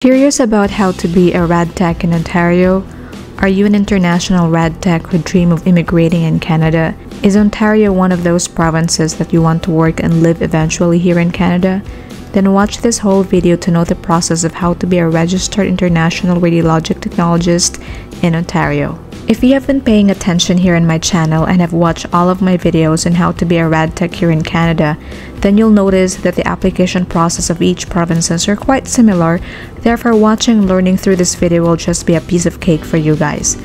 Curious about how to be a Rad-Tech in Ontario? Are you an international Rad-Tech who dream of immigrating in Canada? Is Ontario one of those provinces that you want to work and live eventually here in Canada? Then watch this whole video to know the process of how to be a registered international radiologic technologist in Ontario. If you have been paying attention here in my channel and have watched all of my videos on how to be a Rad-Tech here in Canada, then you'll notice that the application process of each provinces are quite similar. Therefore, watching and learning through this video will just be a piece of cake for you guys.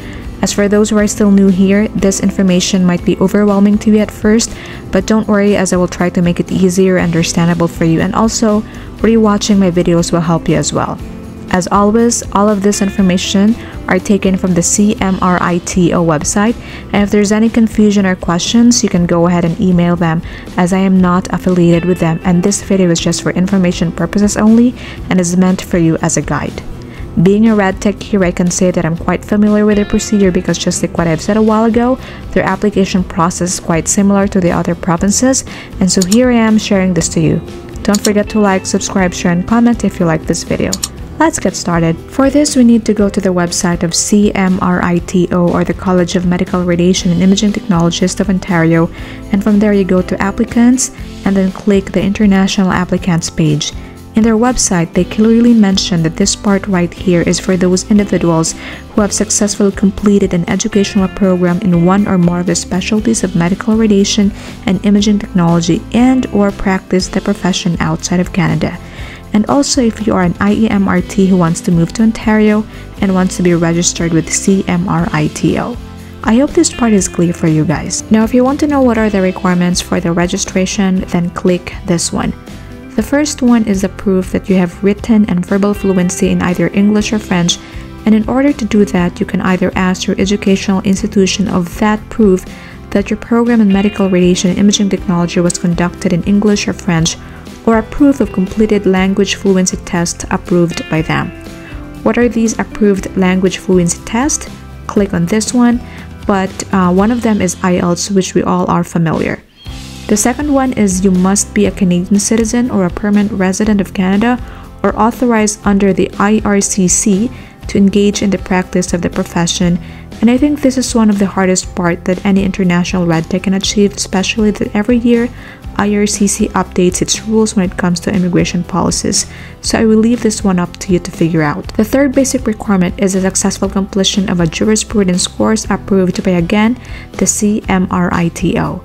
As for those who are still new here, this information might be overwhelming to you at first, but don't worry, as I will try to make it easier and understandable for you, and also rewatching my videos will help you as well. As always, all of this information are taken from the CMRITO website, and if there's any confusion or questions, you can go ahead and email them, as I am not affiliated with them, and this video is just for information purposes only and is meant for you as a guide. Being a Rad-Tech here, I can say that I'm quite familiar with the procedure because just like what I've said a while ago, their application process is quite similar to the other provinces, and so here I am sharing this to you. Don't forget to like, subscribe, share, and comment if you like this video. Let's get started. For this, we need to go to the website of CMRITO, or the College of Medical Radiation and Imaging Technologists of Ontario, and from there you go to Applicants and then click the International Applicants page. In their website, they clearly mention that this part right here is for those individuals who have successfully completed an educational program in one or more of the specialties of medical radiation and imaging technology and or practice the profession outside of Canada. And also if you are an IEMRT who wants to move to Ontario and wants to be registered with CMRITO. I hope this part is clear for you guys. Now if you want to know what are the requirements for the registration, then click this one. The first one is the proof that you have written and verbal fluency in either English or French, and in order to do that, you can either ask your educational institution of that proof that your program in medical radiation and imaging technology was conducted in English or French, or a proof of completed language fluency test approved by them. What are these approved language fluency tests? Click on this one, but one of them is IELTS, which we all are familiar. The second one is you must be a Canadian citizen or a permanent resident of Canada or authorized under the IRCC to engage in the practice of the profession, and I think this is one of the hardest part that any international Rad-Tech can achieve, especially that every year IRCC updates its rules when it comes to immigration policies, so I will leave this one up to you to figure out. The third basic requirement is a successful completion of a jurisprudence course approved by, again, the CMRITO.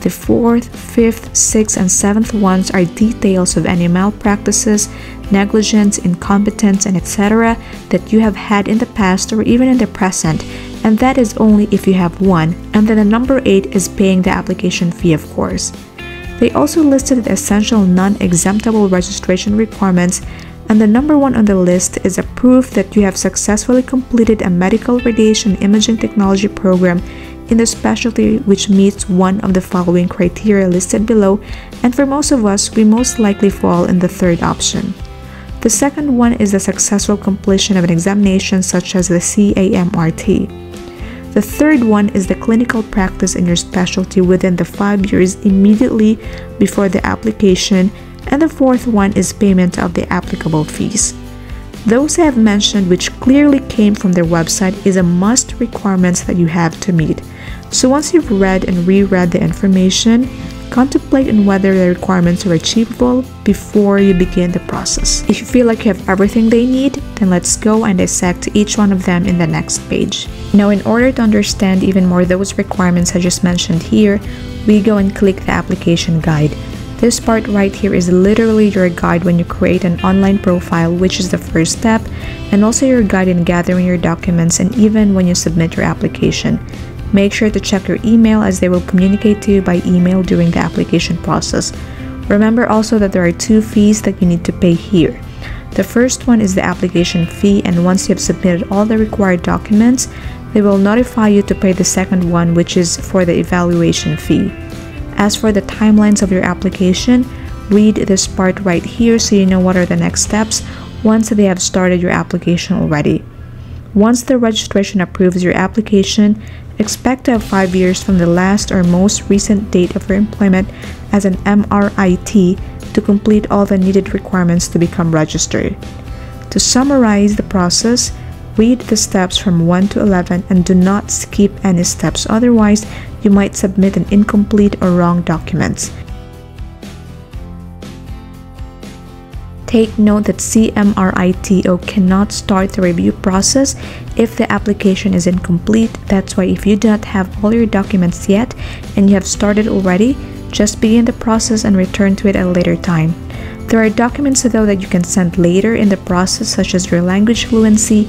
The fourth, fifth, sixth, and seventh ones are details of any malpractices, negligence, incompetence, and etc. that you have had in the past or even in the present, and that is only if you have one. And then the number 8 is paying the application fee, of course. They also listed the essential non-exemptable registration requirements, and the number 1 on the list is a proof that you have successfully completed a medical radiation imaging technology program in the specialty which meets one of the following criteria listed below, and for most of us, we most likely fall in the third option. The second one is the successful completion of an examination such as the CAMRT. The third one is the clinical practice in your specialty within the 5 years immediately before the application, and the fourth one is payment of the applicable fees. Those I have mentioned, which clearly came from their website, is a must requirements that you have to meet. So once you've read and reread the information, contemplate on whether the requirements are achievable before you begin the process. If you feel like you have everything they need, then let's go and dissect each one of them in the next page. Now, in order to understand even more those requirements I just mentioned here, we go and click the application guide. This part right here is literally your guide when you create an online profile, which is the first step, and also your guide in gathering your documents and even when you submit your application. Make sure to check your email, as they will communicate to you by email during the application process. Remember also that there are 2 fees that you need to pay here. The first one is the application fee, and once you have submitted all the required documents, they will notify you to pay the second one, which is for the evaluation fee. As for the timelines of your application, read this part right here so you know what are the next steps once they have started your application already. Once the registration approves your application, expect to have 5 years from the last or most recent date of your employment as an MRIT to complete all the needed requirements to become registered. To summarize the process, read the steps from 1 to 11 and do not skip any steps, otherwise you might submit an incomplete or wrong documents. Take note that CMRITO cannot start the review process if the application is incomplete. That's why if you do not have all your documents yet and you have started already, just begin the process and return to it at a later time. There are documents though that you can send later in the process, such as your language fluency,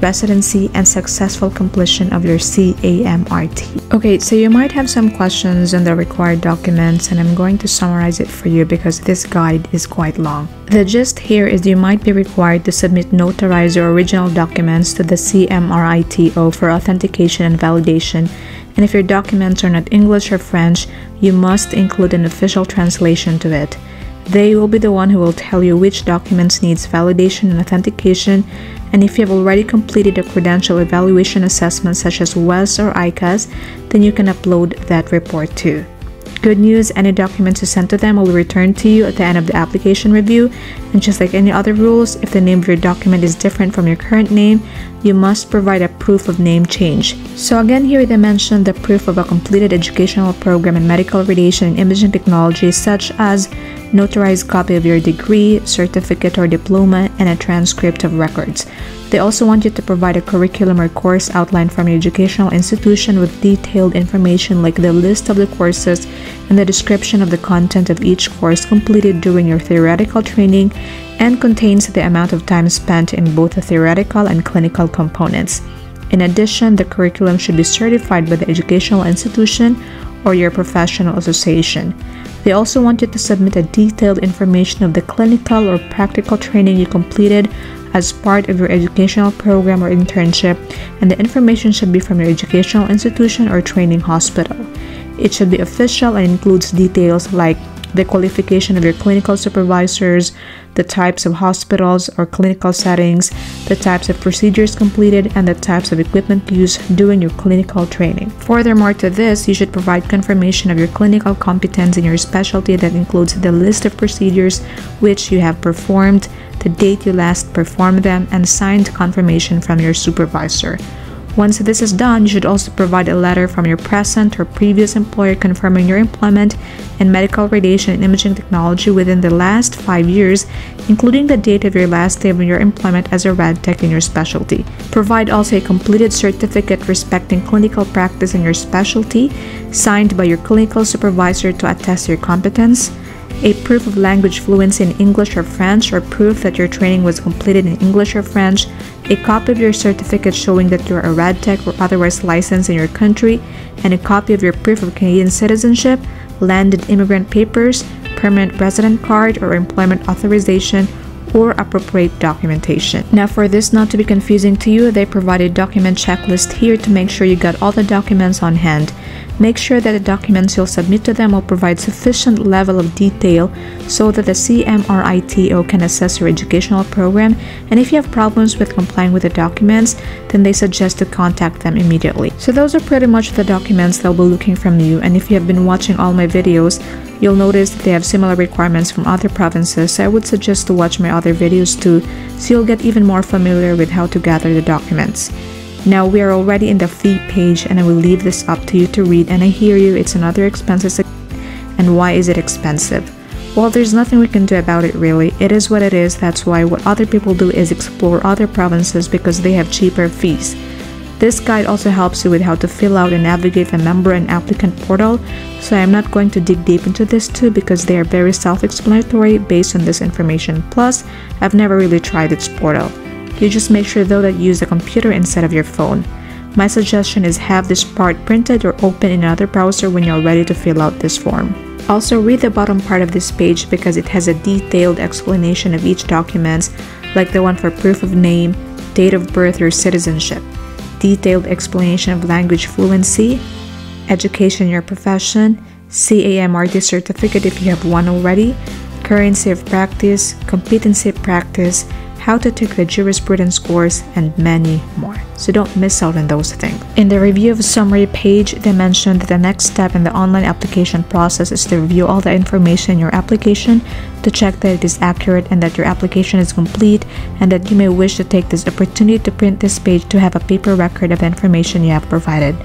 residency, and successful completion of your CAMRT. Okay, so you might have some questions on the required documents, and I'm going to summarize it for you because this guide is quite long. The gist here is you might be required to submit notarized or original documents to the CMRITO for authentication and validation, and if your documents are not English or French, you must include an official translation to it. They will be the one who will tell you which documents needs validation and authentication, and if you have already completed a credential evaluation assessment such as WES or ICAS, then you can upload that report too. Good news, any documents you send to them will return to you at the end of the application review, and just like any other rules, if the name of your document is different from your current name, you must provide a proof of name change. So again, here they mentioned the proof of a completed educational program in medical radiation and imaging technology, such as notarized copy of your degree, certificate, or diploma, and a transcript of records. They also want you to provide a curriculum or course outline from your educational institution with detailed information like the list of the courses and the description of the content of each course completed during your theoretical training, and contains the amount of time spent in both the theoretical and clinical components. In addition, the curriculum should be certified by the educational institution or your professional association. They also want you to submit a detailed information of the clinical or practical training you completed as part of your educational program or internship, and the information should be from your educational institution or training hospital. It should be official and includes details like the qualification of your clinical supervisors, the types of hospitals or clinical settings, the types of procedures completed, and the types of equipment used during your clinical training. Furthermore to this, you should provide confirmation of your clinical competence in your specialty that includes the list of procedures which you have performed, the date you last performed them, and signed confirmation from your supervisor. Once this is done, you should also provide a letter from your present or previous employer confirming your employment in medical radiation and imaging technology within the last 5 years, including the date of your last day of your employment as a Rad-Tech in your specialty. Provide also a completed certificate respecting clinical practice in your specialty, signed by your clinical supervisor to attest your competence, a proof of language fluency in English or French, or proof that your training was completed in English or French, a copy of your certificate showing that you are a Rad-Tech or otherwise licensed in your country, and a copy of your proof of Canadian citizenship, landed immigrant papers, permanent resident card, or employment authorization, or appropriate documentation. Now, for this not to be confusing to you, they provide a document checklist here to make sure you got all the documents on hand. Make sure that the documents you'll submit to them will provide sufficient level of detail so that the CMRITO can assess your educational program, and if you have problems with complying with the documents, then they suggest to contact them immediately. So those are pretty much the documents they'll be looking from you, and if you have been watching all my videos, you'll notice that they have similar requirements from other provinces, so I would suggest to watch my other videos too, so you'll get even more familiar with how to gather the documents. Now we are already in the fee page, and I will leave this up to you to read, and I hear you, it's another expenses. And why is it expensive? Well, there's nothing we can do about it really. It is what it is. That's why what other people do is explore other provinces because they have cheaper fees. This guide also helps you with how to fill out and navigate the member and applicant portal, so I'm not going to dig deep into this too because they are very self-explanatory based on this information. Plus, I've never really tried its portal. You just make sure though that you use a computer instead of your phone. My suggestion is have this part printed or open in another browser when you're ready to fill out this form. Also, read the bottom part of this page because it has a detailed explanation of each document, like the one for proof of name, date of birth, or citizenship, detailed explanation of language fluency, education in your profession, CAMRT certificate if you have one already, currency of practice, competency of practice, how to take the jurisprudence course, and many more. So don't miss out on those things. In the review of summary page, they mentioned that the next step in the online application process is to review all the information in your application to check that it is accurate and that your application is complete, and that you may wish to take this opportunity to print this page to have a paper record of the information you have provided.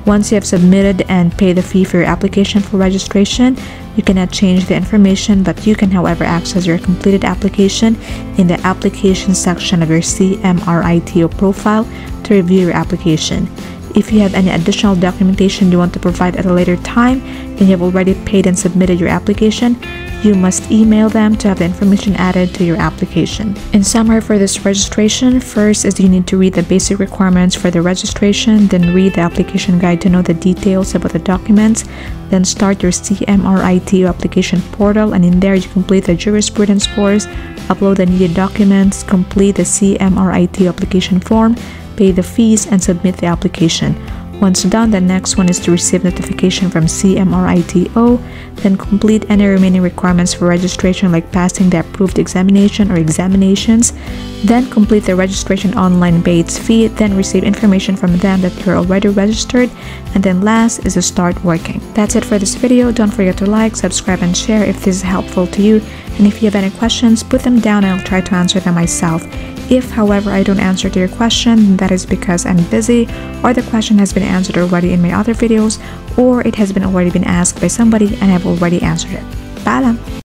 Once you have submitted and paid the fee for your application for registration, you cannot change the information, but you can, however, access your completed application in the application section of your CMRITO profile to review your application. If you have any additional documentation you want to provide at a later time and you have already paid and submitted your application, you must email them to have the information added to your application. In summary for this registration, first is you need to read the basic requirements for the registration, then read the application guide to know the details about the documents, then start your CMRITO application portal, and in there you complete the jurisprudence course, upload the needed documents, complete the CMRITO application form, pay the fees, and submit the application. Once done, the next one is to receive notification from CMRITO, then complete any remaining requirements for registration like passing the approved examination or examinations, then complete the registration online base fee, then receive information from them that you're already registered, and then last is to start working. That's it for this video. Don't forget to like, subscribe, and share if this is helpful to you, and if you have any questions, put them down and I'll try to answer them myself. If, however, I don't answer to your question, that is because I'm busy, or the question has been answered already in my other videos, or it has already been asked by somebody and I've already answered it. Paalam!